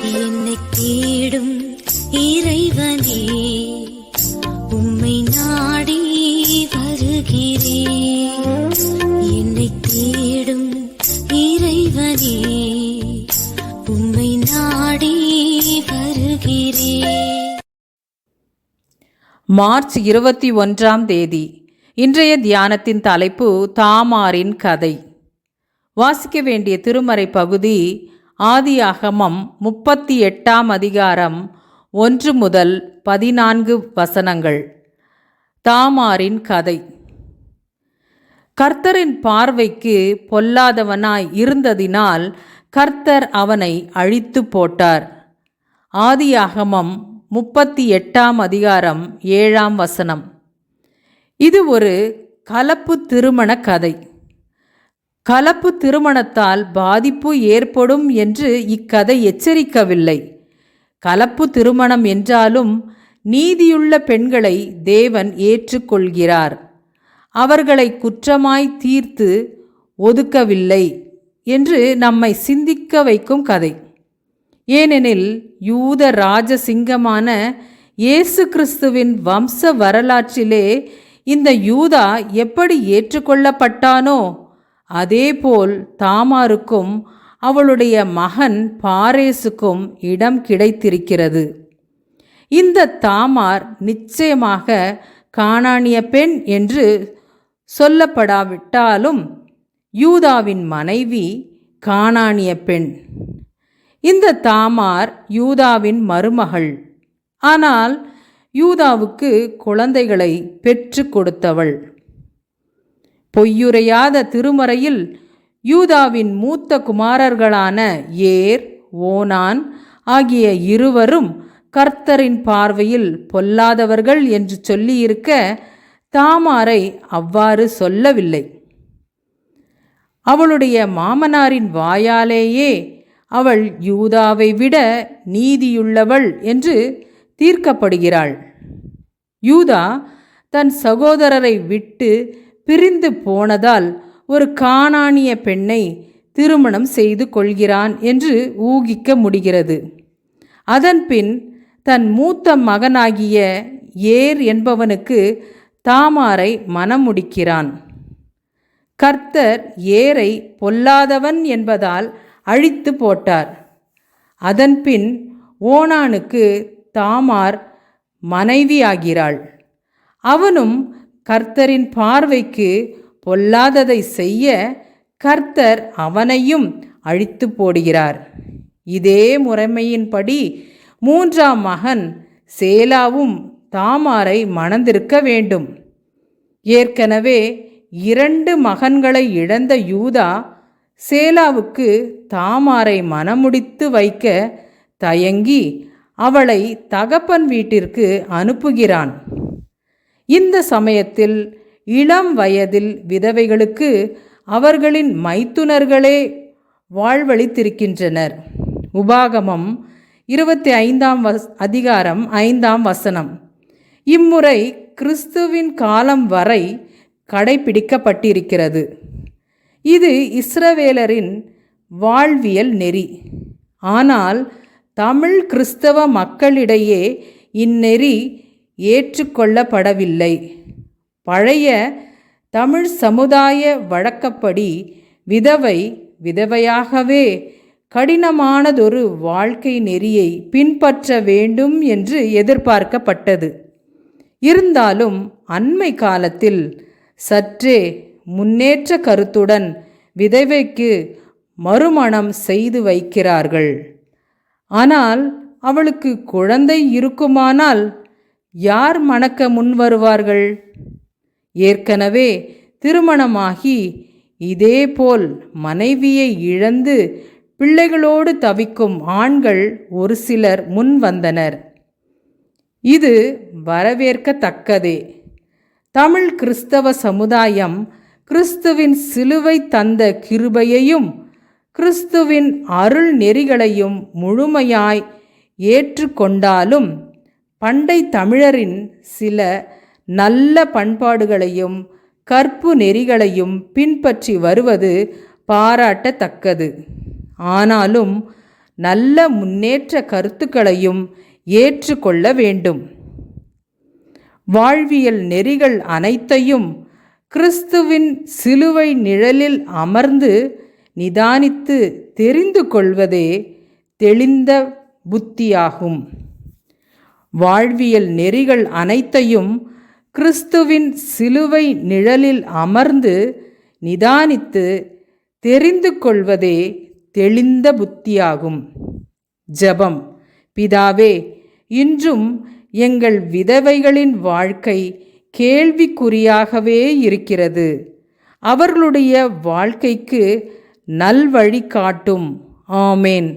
என்னை தேடும் இறைவனே, உம்மை நாடி வருகிறேன். என்னை தேடும் இறைவனே, உம்மை நாடி வருகிறேன். மார்ச் 21ஆம் தேதி. இன்றைய தியானத்தின் தலைப்பு தாமாரின் கதை. வாசிக்க வேண்டிய திருமறை பகுதி ஆதியாகமம் 38ஆம் அதிகாரம் 1 முதல் 14 வசனங்கள். தாமாரின் கதை. கர்த்தரின் பார்வைக்கு பொல்லாதவனாய் இருந்ததினால் கர்த்தர் அவனை அழித்து போட்டார். ஆதியாகமம் 38ஆம் அதிகாரம் 7ஆம் வசனம். இது ஒரு கலப்பு திருமண கதை. கலப்பு திருமணத்தால் பாதிப்பு ஏற்படும் என்று இக்கதை எச்சரிக்கவில்லை. கலப்பு திருமணம் என்றாலும் நீதியுள்ள பெண்களை தேவன் ஏற்றுக்கொள்கிறார். அவர்களை குற்றமாய் தீர்த்து ஒதுக்கவில்லை என்று நம்மை சிந்திக்க வைக்கும் கதை. ஏனெனில் யூத ராஜசிங்கமான இயேசு கிறிஸ்துவின் வம்ச வரலாற்றிலே இந்த யூதா எப்படி ஏற்றுக்கொள்ளப்பட்டானோ அதேபோல் தாமாருக்கும் அவளுடைய மகன் பாரேசுக்கும் இடம் கிடைத்திருக்கிறது. இந்த தாமார் நிச்சயமாக கானானிய பெண் என்று சொல்லப்படாவிட்டாலும் யூதாவின் மனைவி கானானிய பெண். இந்த தாமார் யூதாவின் மருமகள். ஆனால் யூதாவுக்கு குழந்தைகளை பெற்று கொடுத்தவள். பொய்யுரையாத திருமறையில் யூதாவின் மூத்த குமாரர்களான ஏர், ஓனான் ஆகிய இருவரும் கர்த்தரின் பார்வையில் பொல்லாதவர்கள் என்று சொல்லியிருக்க தாமாரை அவ்வாறு சொல்லவில்லை. அவளுடைய மாமனாரின் வாயாலேயே அவள் யூதாவை விட நீதியுள்ளவள் என்று தீர்க்கப்படுகிறாள். யூதா தன் சகோதரரை விட்டு பிரிந்து போனதால் ஒரு கானானிய பெண்ணை திருமணம் செய்து கொள்கிறான் என்று ஊகிக்க முடிகிறது. அதன்பின் தன் மூத்த மகனாகிய ஏர் என்பவனுக்கு தாமாரை மணமுடிக்கிறான். கர்த்தர் ஏரை பொல்லாதவன் என்பதால் அழித்து போட்டார். அதன்பின் ஓனானுக்கு தாமார் மனைவியாகிறாள். அவனும் கர்த்தரின் பார்வைக்கு பொல்லாததை செய்ய கர்த்தர் அவனையும் அழித்து போடுகிறார். இதே முறைமையின்படி 3ஆம் மகன் சேலாவும் தாமாரை மணந்திருக்க வேண்டும். ஏற்கனவே 2 மகன்களை இழந்த யூதா சேலாவுக்கு தாமாரை மணமுடித்து வைக்க தயங்கி அவளை தகப்பன் வீட்டிற்கு அனுப்புகிறான். இந்த சமயத்தில் இளம் வயதில் விதவைகளுக்கு அவர்களின் மைத்துனர்களே வாழ்வளித்திருக்கின்றனர். உபாகமம் 25ஆம் அதிகாரம் 5ஆம் வசனம். இம்முறை கிறிஸ்துவின் காலம் வரை கடைபிடிக்கப்பட்டிருக்கிறது. இது இஸ்ரவேலரின் வாழ்வியல் நெறி. ஆனால் தமிழ் கிறிஸ்தவ மக்களிடையே இந்நெறி ஏற்றுக்கொள்ளப்படவில்லை. பழைய தமிழ் சமுதாய வழக்கப்படி விதவை விதவையாகவே கடினமானதொரு வாழ்க்கை நெறியை பின்பற்ற வேண்டும் என்று எதிர்பார்க்கப்பட்டது. இருந்தாலும் அண்மை காலத்தில் சற்றே முன்னேற்ற கருத்துடன் விதவைக்கு மறுமணம் செய்து வைக்கிறார்கள். ஆனால் அவளுக்கு குழந்தை இருக்குமானால் யார் மணக்க முன்வருவார்கள்? ஏற்கனவே திருமணமாகி இதேபோல் மனைவியை இழந்து பிள்ளைகளோடு தவிக்கும் ஆண்கள் ஒரு சிலர் முன் வந்தனர். இது வரவேற்கத்தக்கதே. தமிழ் கிறிஸ்தவ சமுதாயம் கிறிஸ்துவின் சிலுவை தந்த கிருபையையும் கிறிஸ்துவின் அருள் நெறிகளையும் முழுமையாய் ஏற்றுக்கொண்டாலும் பண்டை தமிழரின் சில நல்ல பண்பாடுகளையும் கற்பு நெறிகளையும் பின்பற்றி வருவது பாராட்டத்தக்கது. ஆனாலும் நல்ல முன்னேற்ற கருத்துக்களையும் ஏற்றுக்கொள்ள வேண்டும். வாழ்வியல் நெறிகள் அனைத்தையும் கிறிஸ்துவின் சிலுவை நிழலில் அமர்ந்து நிதானித்து தெரிந்து கொள்வதே தெளிந்த புத்தியாகும். வாழ்வியல் நெறிகள் அனைத்தையும் கிறிஸ்துவின் சிலுவை நிழலில் அமர்ந்து நிதானித்து தெரிந்து கொள்வதே தெளிந்த புத்தியாகும். ஜெபம். பிதாவே, இன்றும் எங்கள் விதவைகளின் வாழ்க்கை கேள்விக்குறியாகவே இருக்கிறது. அவர்களுடைய வாழ்க்கைக்கு நல்வழி காட்டும். ஆமேன்.